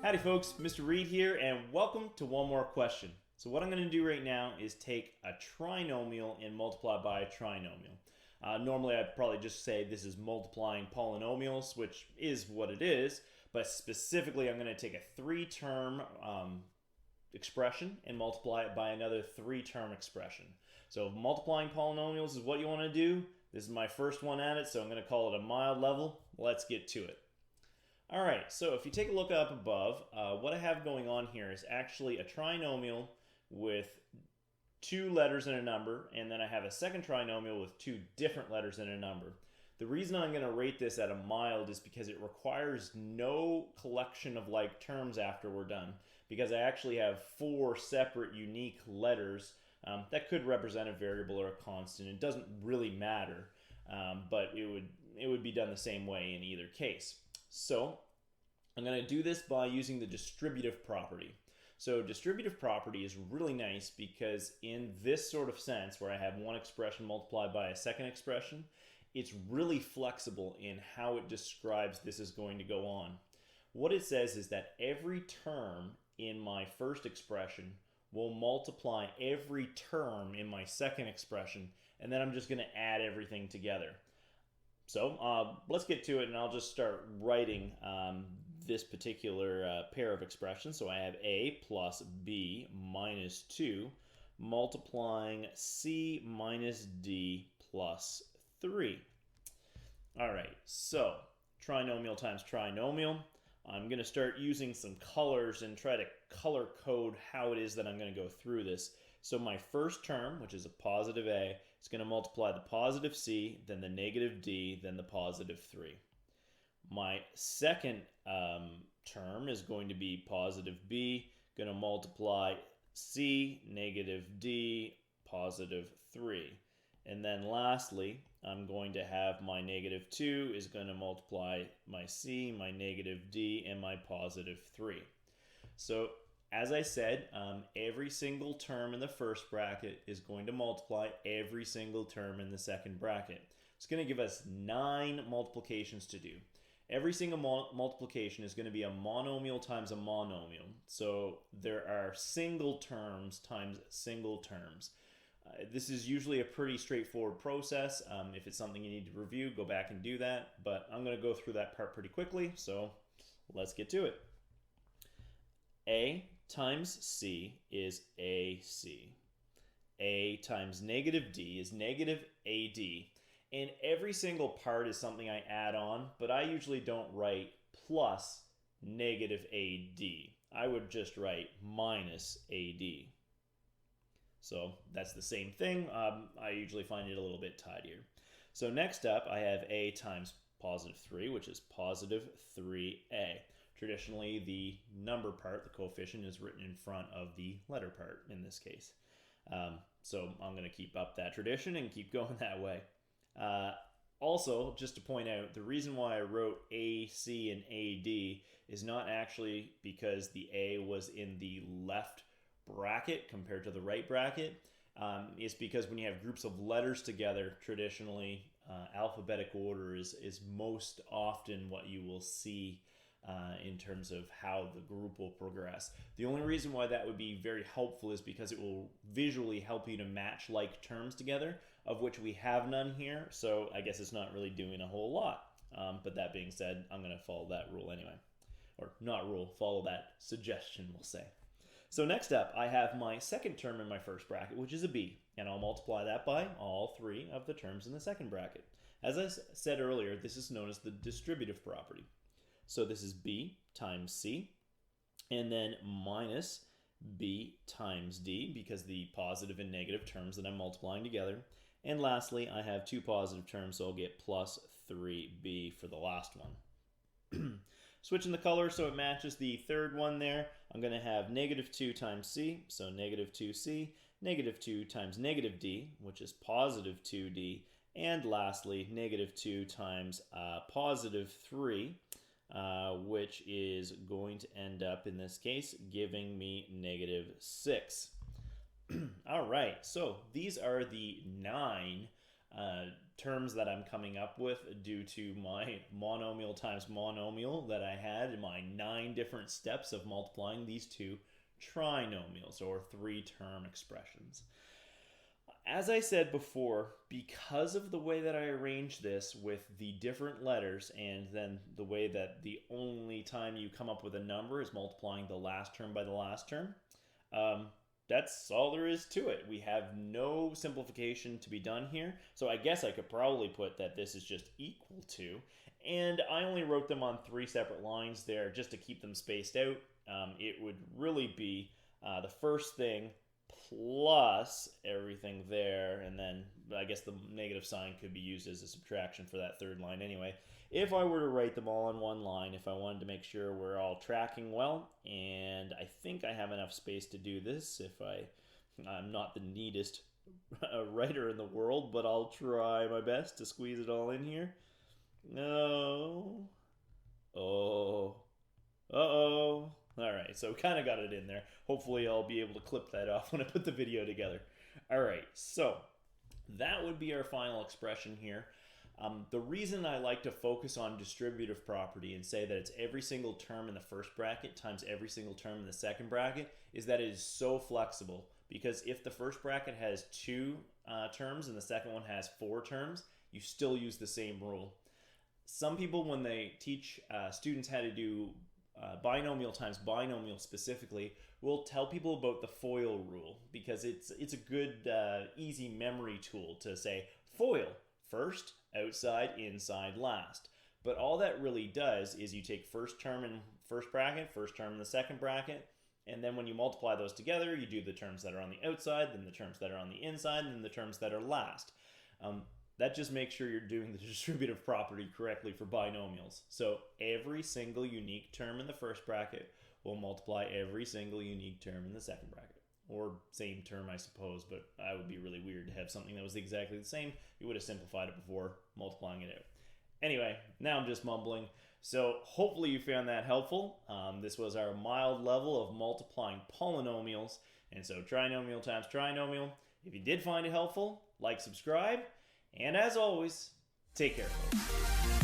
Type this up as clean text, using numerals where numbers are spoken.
Howdy folks, Mr. Reed here, and welcome to One More Question. So what I'm going to do right now is take a trinomial and multiply by a trinomial. Normally I'd probably just say this is multiplying polynomials, which is what it is, but specifically I'm going to take a three-term expression and multiply it by another three-term expression. So multiplying polynomials is what you want to do. This is my first one at it, so I'm going to call it a mild level. Let's get to it. Alright, so if you take a look up above, what I have going on here is actually a trinomial with two letters and a number, and then I have a second trinomial with two different letters and a number. The reason I'm going to rate this at a mild is because it requires no collection of like terms after we're done, because I actually have four separate unique letters that could represent a variable or a constant. It doesn't really matter, but it would be done the same way in either case. So I'm going to do this by using the distributive property. So distributive property is really nice because in this sort of sense where I have one expression multiplied by a second expression, it's really flexible in how it describes this is going to go on. What it says is that every term in my first expression will multiply every term in my second expression, and then I'm just going to add everything together. So let's get to it, and I'll just start writing this particular pair of expressions. So I have a plus b minus 2 multiplying c minus d plus 3. All right, so trinomial times trinomial. I'm going to start using some colors and try to color code how it is that I'm going to go through this. So my first term, which is a positive a, is going to multiply the positive c, then the negative d, then the positive 3. My second term is going to be positive b, going to multiply c, negative d, positive 3. And then lastly, I'm going to have my negative 2 is going to multiply my c, my negative d, and my positive 3. So as I said, every single term in the first bracket is going to multiply every single term in the second bracket. It's going to give us 9 multiplications to do. Every single multiplication is going to be a monomial times a monomial. So there are single terms times single terms. This is usually a pretty straightforward process. If it's something you need to review, go back and do that. But I'm going to go through that part pretty quickly, so let's get to it. A times c is ac. A times negative d is negative ad. And every single part is something I add on, but I usually don't write plus negative ad. I would just write minus ad. So that's the same thing. I usually find it a little bit tidier. So next up, I have a times positive 3, which is positive 3a. Traditionally, the number part, the coefficient, is written in front of the letter part in this case. So I'm going to keep up that tradition and keep going that way. Also, just to point out, the reason why I wrote AC and AD is not actually because the A was in the left bracket compared to the right bracket. It's because when you have groups of letters together, traditionally alphabetic order is most often what you will see in terms of how the group will progress. The only reason why that would be very helpful is because it will visually help you to match like terms together, of which we have none here, so I guess it's not really doing a whole lot. But that being said, I'm going to follow that rule anyway. Or not rule, follow that suggestion, we'll say. So next up, I have my second term in my first bracket, which is a b, and I'll multiply that by all 3 of the terms in the second bracket. As I said earlier, this is known as the distributive property. So this is b times c, and then minus b times d, because the positive and negative terms that I'm multiplying together. And lastly, I have 2 positive terms, so I'll get plus 3b for the last one. Switching the color so it matches the third one there, I'm going to have negative 2 times c, so negative 2c, negative 2 times negative d, which is positive 2d, and lastly, negative 2 times positive 3, which is going to end up, in this case, giving me negative 6. All right, so these are the 9 terms that I'm coming up with due to my monomial times monomial that I had in my 9 different steps of multiplying these two trinomials, or 3-term expressions. As I said before, because of the way that I arranged this with the different letters, and then the way that the only time you come up with a number is multiplying the last term by the last term, that's all there is to it. We have no simplification to be done here. So I guess I could probably put that this is just equal to. And I only wrote them on 3 separate lines there just to keep them spaced out. It would really be the first thing plus everything there. And then I guess the negative sign could be used as a subtraction for that third line anyway. If I were to write them all on one line, if I wanted to make sure we're all tracking well, and I think I have enough space to do this if I'm not the neatest writer in the world, but I'll try my best to squeeze it all in here. No. Oh. Uh-oh. All right, so kind of got it in there. Hopefully I'll be able to clip that off when I put the video together. All right, so that would be our final expression here. The reason I like to focus on distributive property and say that it's every single term in the first bracket times every single term in the second bracket is that it is so flexible. Because if the first bracket has 2 terms and the second one has 4 terms, you still use the same rule. Some people, when they teach students how to do binomial times binomial specifically, will tell people about the FOIL rule because it's a good, easy memory tool to say FOIL. First, outside, inside, last. But all that really does is you take first term in first bracket, first term in the second bracket, and then when you multiply those together, you do the terms that are on the outside, then the terms that are on the inside, and then the terms that are last. That just makes sure you're doing the distributive property correctly for binomials. So every single unique term in the first bracket will multiply every single unique term in the second bracket. Or same term, I suppose, but that would be really weird to have something that was exactly the same. You would have simplified it before multiplying it out. Anyway, now I'm just mumbling. So hopefully you found that helpful. This was our mild level of multiplying polynomials. And so trinomial times trinomial. If you did find it helpful, like, subscribe. And as always, take care, folks.